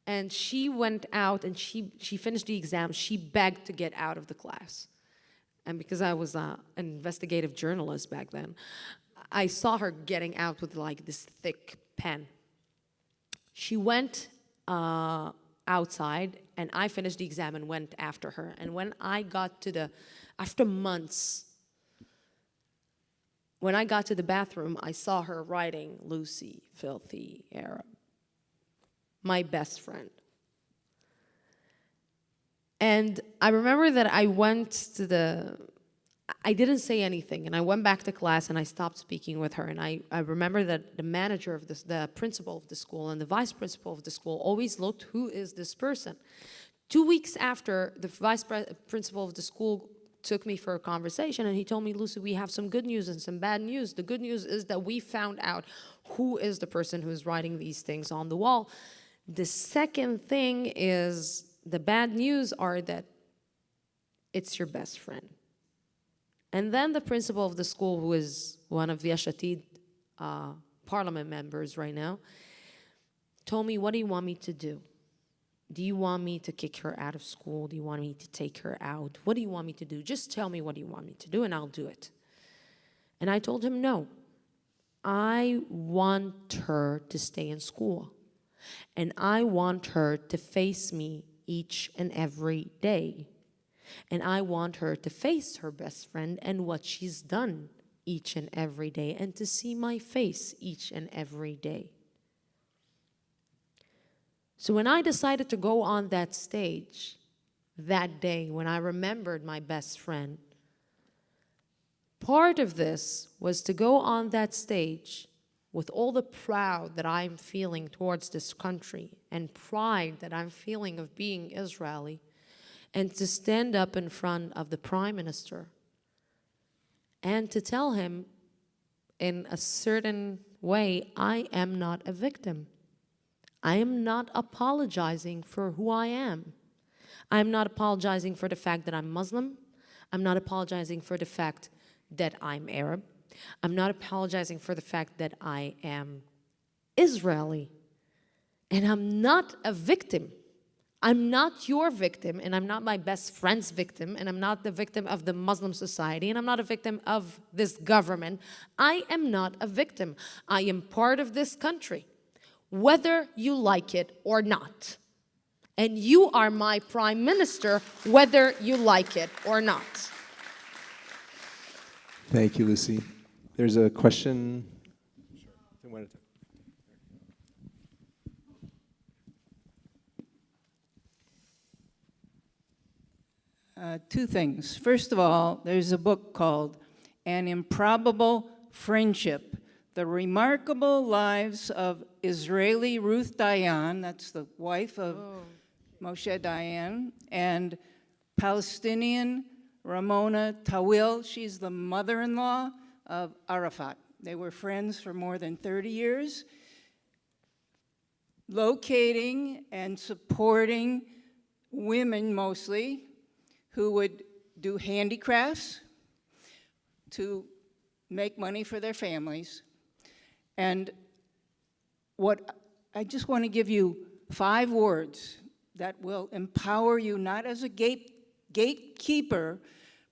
And she went out and she finished the exam. She begged to get out of the class. And because I was an investigative journalist back then, I saw her getting out with like this thick pen. She went outside and I finished the exam and went after her. And when I got to after months, when I got to the bathroom, I saw her writing, Lucy, filthy Arab. My best friend. And I remember that I didn't say anything, and I went back to class and I stopped speaking with her. And I remember that the manager of the principal of the school and the vice principal of the school always looked, who is this person? 2 weeks after, the vice principal of the school took me for a conversation and he told me, Lucy, we have some good news and some bad news. The good news is that we found out who is the person who's writing these things on the wall. The second thing is, the bad news are that it's your best friend. And then the principal of the school, who is one of the Yashatid parliament members right now, told me, what do you want me to do? Do you want me to kick her out of school? Do you want me to take her out? What do you want me to do? Just tell me what you want me to do and I'll do it. And I told him, no, I want her to stay in school. And I want her to face me each and every day. And I want her to face her best friend and what she's done each and every day, and to see my face each and every day. So when I decided to go on that stage that day, when I remembered my best friend, part of this was to go on that stage with all the proud that I'm feeling towards this country and pride that I'm feeling of being Israeli, and to stand up in front of the Prime Minister and to tell him in a certain way, I am not a victim. I am not apologizing for who I am. I'm not apologizing for the fact that I'm Muslim. I'm not apologizing for the fact that I'm Arab. I'm not apologizing for the fact that I am Israeli. And I'm not a victim. I'm not your victim, and I'm not my best friend's victim, and I'm not the victim of the Muslim society, and I'm not a victim of this government. I am not a victim. I am part of this country, whether you like it or not. And you are my prime minister, whether you like it or not. Thank you, Lucy. There's a question. Two things. First of all, there's a book called and improbable friendship. The remarkable lives of Israeli Ruth Dayan, that's the wife of Moshe Dayan, and Palestinian Ramona Tawil, she's the mother-in-law of Arafat. They were friends for more than 30 years, locating and supporting women mostly who would do handicrafts to make money for their families. And what I just want to give you 5 words that will empower you, not as a gatekeeper,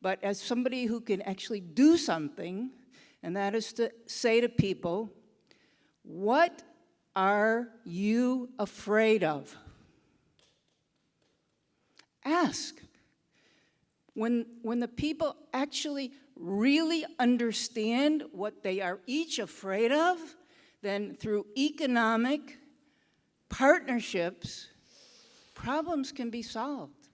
but as somebody who can actually do something, and that is to say to people, what are you afraid of? Ask. When the people actually really understand what they are each afraid of, then through economic partnerships, problems can be solved.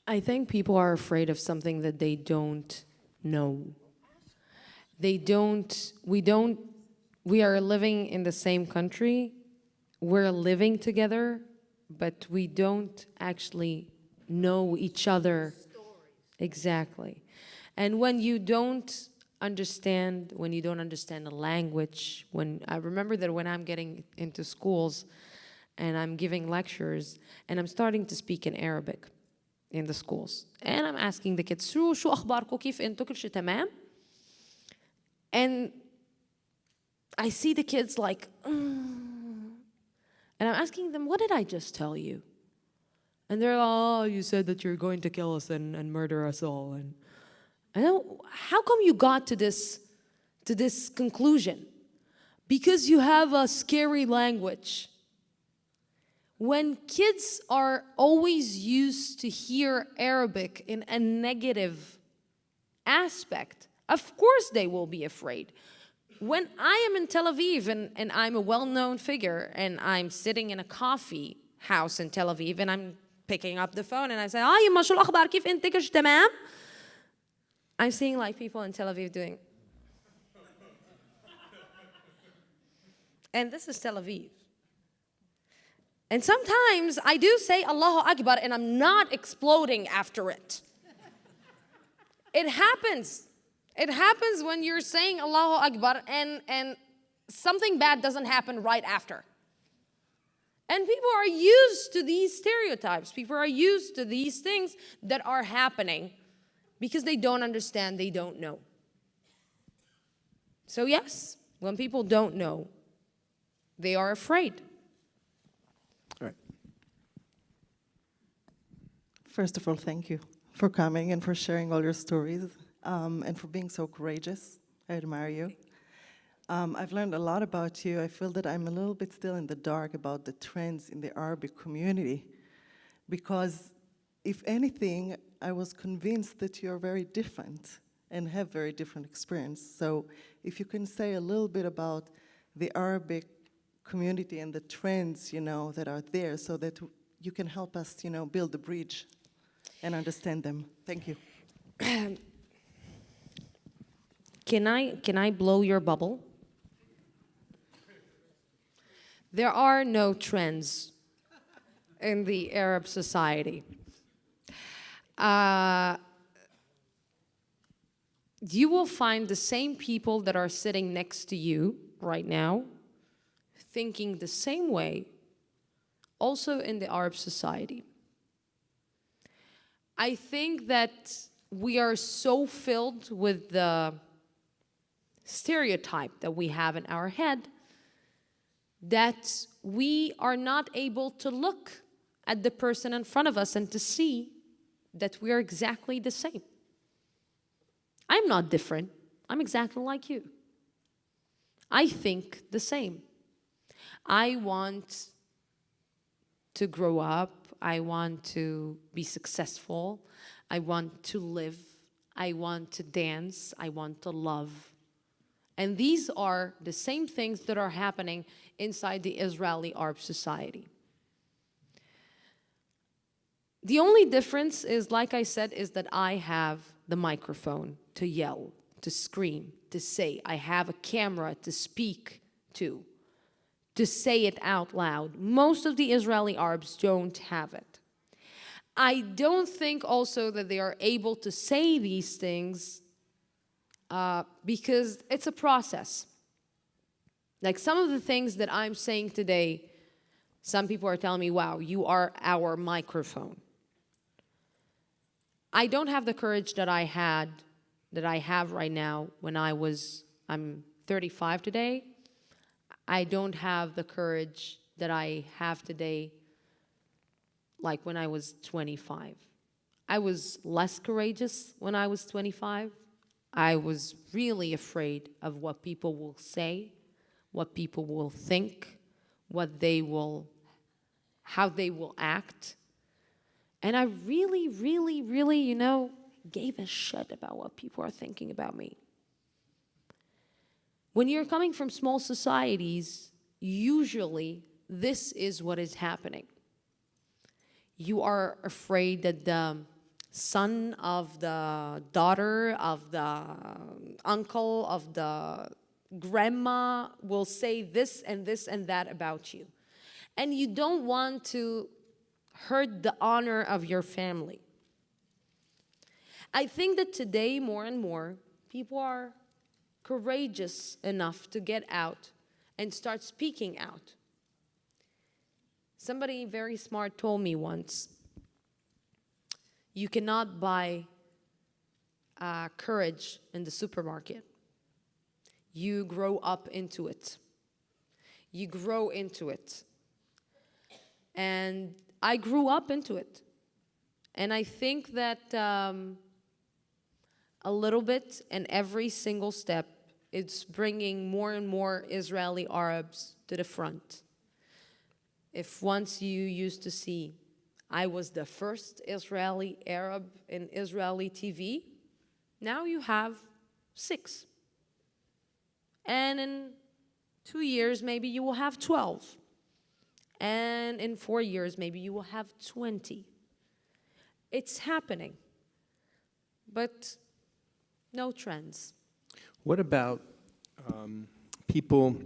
I think people are afraid of something that they don't know. We are living in the same country, we're living together, but we don't actually know each other. Exactly. And when you don't understand the language, I remember that when I'm getting into schools and I'm giving lectures and I'm starting to speak in Arabic in the schools, and I'm asking the kids, شو أخباركم كيف أنتوا كل شيء تمام? And I see the kids like, and I'm asking them, what did I just tell you? And they're like, oh, you said that you're going to kill us and murder us all. And I know, how come you got to this conclusion? Because you have a scary language. When kids are always used to hear Arabic in a negative aspect, of course they will be afraid. When I am in Tel Aviv and I'm a well-known figure and I'm sitting in a coffee house in Tel Aviv and I'm picking up the phone and I say, يما شو الأخبار كيف أنت كل شيء تمام? I'm seeing like people in Tel Aviv doing. And this is Tel Aviv. And sometimes I do say Allahu Akbar and I'm not exploding after it. It happens. It happens when you're saying Allahu Akbar and something bad doesn't happen right after. And people are used to these stereotypes. People are used to these things that are happening because they don't understand, they don't know. So yes, when people don't know, they are afraid. All right. First of all, thank you for coming and for sharing all your stories and for being so courageous. I admire you. I've learned a lot about you. I feel that I'm a little bit still in the dark about the trends in the Arabic community because, if anything, I was convinced that you're very different and have very different experience. So if you can say a little bit about the Arabic community and the trends, that are there so that you can help us, build the bridge and understand them. Thank you. Can I blow your bubble? There are no trends in the Arab society. You will find the same people that are sitting next to you right now thinking the same way also in the Arab society. I think that we are so filled with the stereotype that we have in our head that we are not able to look at the person in front of us and to see that we are exactly the same. I'm not different. I'm exactly like you. I think the same. I want to grow up. I want to be successful. I want to live. I want to dance. I want to love. And these are the same things that are happening inside the Israeli Arab society. The only difference is, like I said, is that I have the microphone to yell to scream, to say. I have a camera to speak to say it out loud. Most of the Israeli Arabs don't have it. I don't think also that they are able to say these things because it's a process. Like some of the things that I'm saying today, some people are telling me, wow, you are our microphone. I don't have the courage that I have right now when I'm 35 today. I don't have the courage that I have today like when I was 25. I was less courageous when I was 25. I was really afraid of what people will say, what people will think, how they will act. And I really, really, really, gave a shit about what people are thinking about me. When you're coming from small societies, usually this is what is happening. You are afraid that the son of the daughter of the uncle of the grandma will say this and this and that about you. And you don't want to hurt the honor of your family. I think that today, more and more, people are courageous enough to get out and start speaking out. Somebody very smart told me once, you cannot buy courage in the supermarket. You grow up into it. You grow into it. And I grew up into it. And I think that a little bit and every single step, it's bringing more and more Israeli Arabs to the front. If once you used to see, I was the first Israeli Arab in Israeli TV, now you have 6. And in 2 years, maybe you will have 12. And in 4 years, maybe you will have 20. It's happening, but no trends. What about people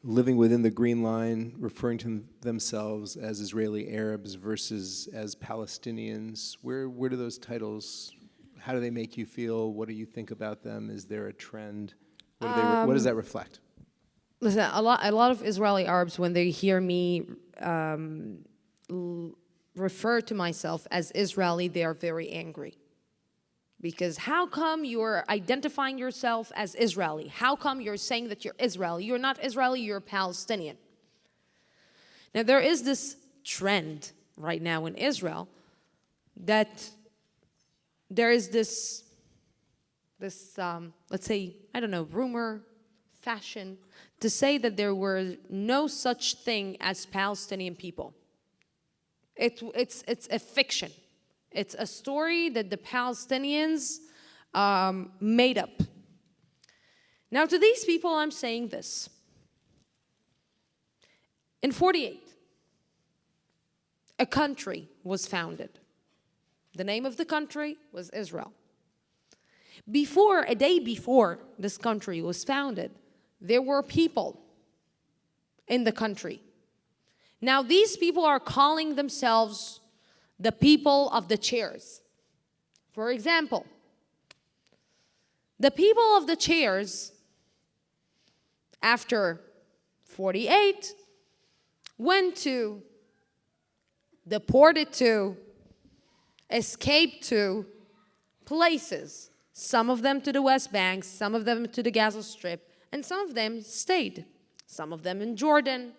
living within the Green Line, referring to themselves as Israeli Arabs versus as Palestinians? Where do those titles, how do they make you feel? What do you think about them? Is there a trend? What does that reflect? Listen, a lot of Israeli Arabs, when they hear me refer to myself as Israeli, they are very angry. Because how come you're identifying yourself as Israeli? How come you're saying that you're Israeli? You're not Israeli, you're Palestinian. Now, there is this trend right now in Israel that there is this let's say, I don't know, rumor, fashion, to say that there were no such thing as Palestinian people. It's a fiction. It's a story that the Palestinians made up. Now, to these people, I'm saying this. In 48, a country was founded. The name of the country was Israel. A day before this country was founded, there were people in the country. Now, these people are calling themselves the people of the chairs. For example, the people of the chairs, after 48, deported to, escaped to places. Some of them to the West Bank, some of them to the Gaza Strip, and some of them stayed. Some of them in Jordan.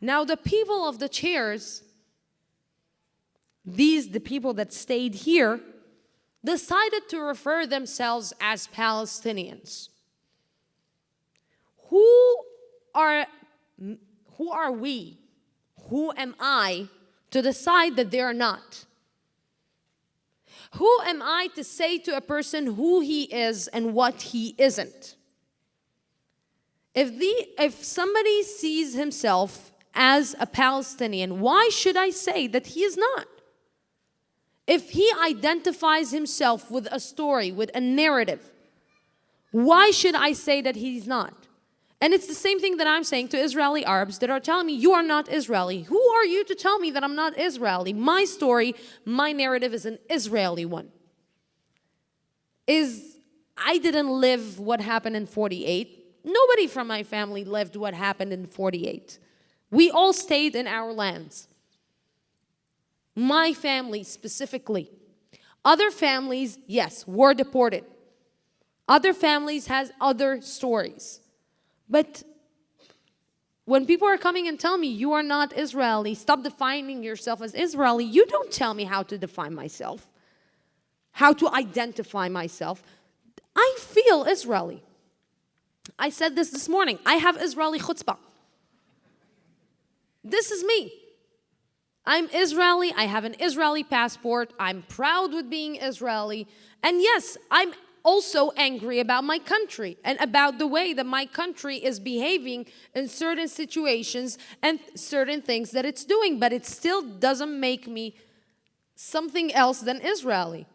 Now, the people of the chairs, the people that stayed here, decided to refer themselves as Palestinians. Who are we? Who am I to decide that they are not? Who am I to say to a person who he is and what he isn't? If somebody sees himself as a Palestinian, why should I say that he is not? If he identifies himself with a story, with a narrative, why should I say that he's not? And it's the same thing that I'm saying to Israeli Arabs that are telling me, you are not Israeli. Who are you to tell me that I'm not Israeli? My story, my narrative is an Israeli one. I didn't live what happened in 48. Nobody from my family lived what happened in 48. We all stayed in our lands. My family specifically. Other families, yes, were deported. Other families has other stories. But when people are coming and telling me, you are not Israeli, stop defining yourself as Israeli, you don't tell me how to define myself, how to identify myself. I feel Israeli. I said this morning. I have Israeli chutzpah. This is me. I'm Israeli. I have an Israeli passport. I'm proud with being Israeli. And yes, I'm also angry about my country and about the way that my country is behaving in certain situations and certain things that it's doing. But it still doesn't make me something else than Israeli.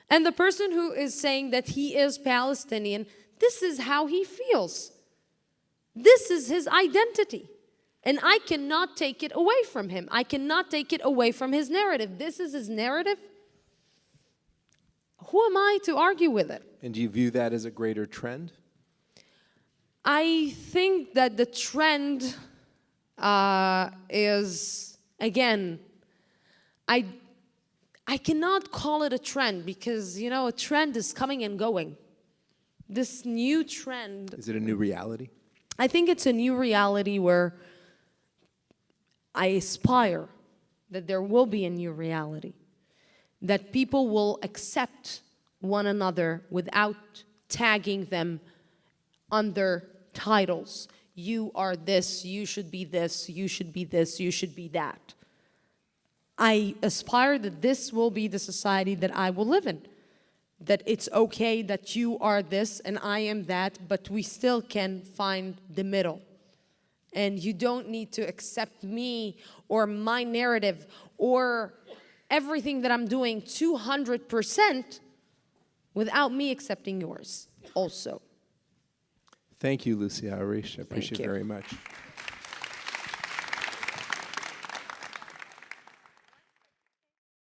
And the person who is saying that he is Palestinian, this is how he feels. This is his identity. And I cannot take it away from him. I cannot take it away from his narrative. This is his narrative. Who am I to argue with it? And do you view that as a greater trend? I think that the trend is, again, I cannot call it a trend because, you know, a trend is coming and going. This new trend... Is it a new reality? I think it's a new reality where I aspire that there will be a new reality, that people will accept one another without tagging them under titles. You are this, you should be this, you should be this, you should be that. I aspire that this will be the society that I will live in. That it's okay that you are this and I am that, but we still can find the middle. And you don't need to accept me or my narrative or everything that I'm doing 200% without me accepting yours also. Thank you, Lucia Aharish. I appreciate it you. very much.